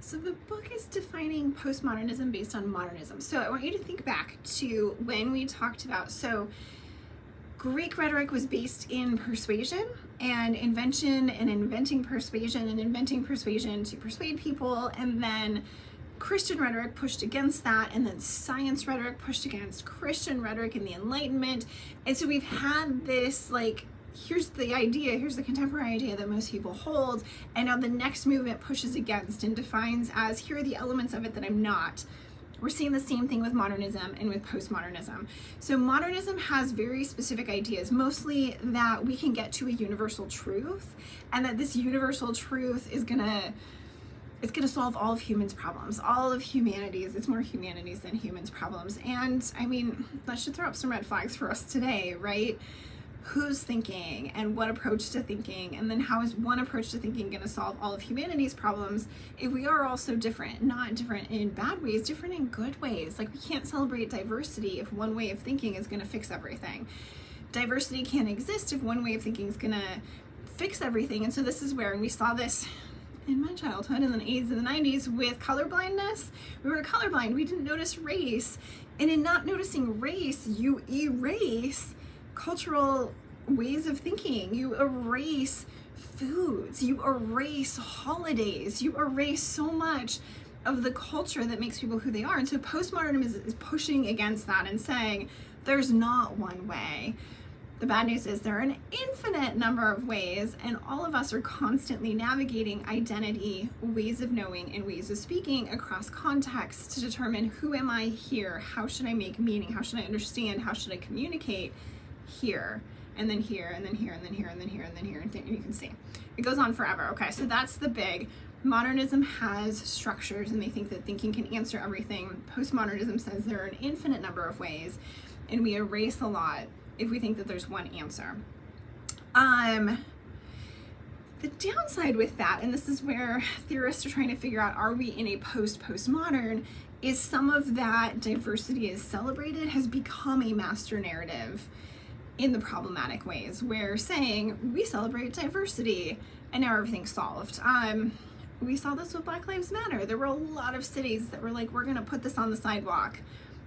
So the book is defining postmodernism based on modernism. So I want you to think back to when we talked about, so Greek rhetoric was based in persuasion and invention and inventing persuasion and inventing persuasion to persuade people, and then Christian rhetoric pushed against that, and then science rhetoric pushed against Christian rhetoric in the Enlightenment. And so we've had this, like, here's the idea, here's the contemporary idea that most people hold, and now the next movement pushes against and defines as, here are the elements of it that I'm not. We're seeing the same thing with modernism and with postmodernism. So modernism has very specific ideas, mostly that we can get to a universal truth, and that this universal truth is gonna solve all of humans' problems, all of humanity's. It's more humanity's than humans' problems. And I mean, that should throw up some red flags for us today, right? Who's thinking and what approach to thinking, and then how is one approach to thinking going to solve all of humanity's problems if we are all so different? Not different in bad ways, different in good ways. Like, we can't celebrate diversity if one way of thinking is going to fix everything. Diversity can't exist if one way of thinking is going to fix everything. And so this is where, and we saw this in my childhood in the 80s and the 90s with colorblindness. We were colorblind, we didn't notice race, and in not noticing race, you erase cultural ways of thinking, you erase foods, you erase holidays, you erase so much of the culture that makes people who they are. And so postmodernism is pushing against that and saying there's not one way. The bad news is there are an infinite number of ways, and all of us are constantly navigating identity, ways of knowing, and ways of speaking across contexts to determine who am I here, how should I make meaning, how should I understand, how should I communicate here, and then here, and then here, and then here, and then here, and then here, and you can see. It goes on forever. Okay, so that's the big. Modernism has structures, and they think that thinking can answer everything. Postmodernism says there are an infinite number of ways, and we erase a lot if we think that there's one answer. The downside with that, and this is where theorists are trying to figure out, are we in a postmodern, is some of that diversity is celebrated has become a master narrative in the problematic ways, where saying we celebrate diversity and now everything's solved. We saw this with Black Lives Matter. There were a lot of cities that were like, we're gonna put this on the sidewalk,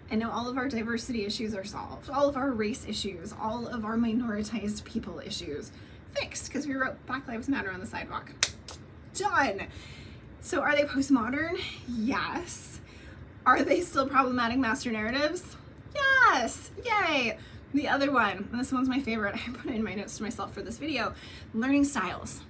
and now all of our diversity issues are solved, all of our race issues, all of our minoritized people issues fixed because we wrote Black Lives Matter on the sidewalk. Done. So are they postmodern? Yes. Are they still problematic master narratives? Yes. Yay. The other one, and this one's my favorite, I put it in my notes to myself for this video, learning styles.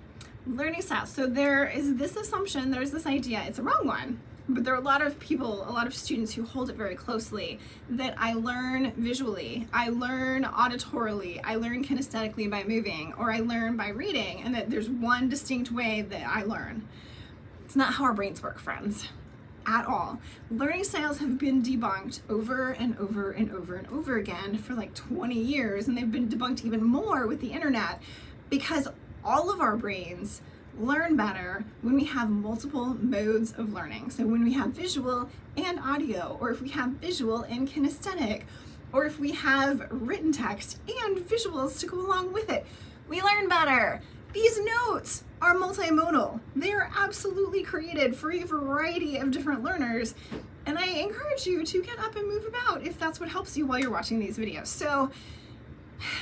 Learning styles. So there is this assumption, there's this idea, it's a wrong one, but there are a lot of people, a lot of students who hold it very closely, that I learn visually, I learn auditorily, I learn kinesthetically by moving, or I learn by reading, and that there's one distinct way that I learn. It's not how our brains work, friends. At all. Learning styles have been debunked over and over and over and over again for like 20 years, and they've been debunked even more with the internet, because all of our brains learn better when we have multiple modes of learning. So when we have visual and audio, or if we have visual and kinesthetic, or if we have written text and visuals to go along with it, we learn better. These notes are multimodal. They are absolutely created for a variety of different learners, and I encourage you to get up and move about if that's what helps you while you're watching these videos. So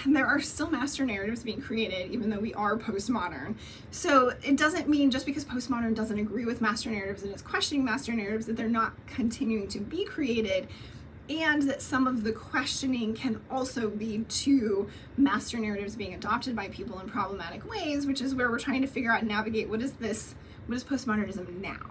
there are still master narratives being created, even though we are postmodern. So it doesn't mean just because postmodern doesn't agree with master narratives and is questioning master narratives that they're not continuing to be created, and that some of the questioning can also lead to master narratives being adopted by people in problematic ways, which is where we're trying to figure out and navigate what is postmodernism now.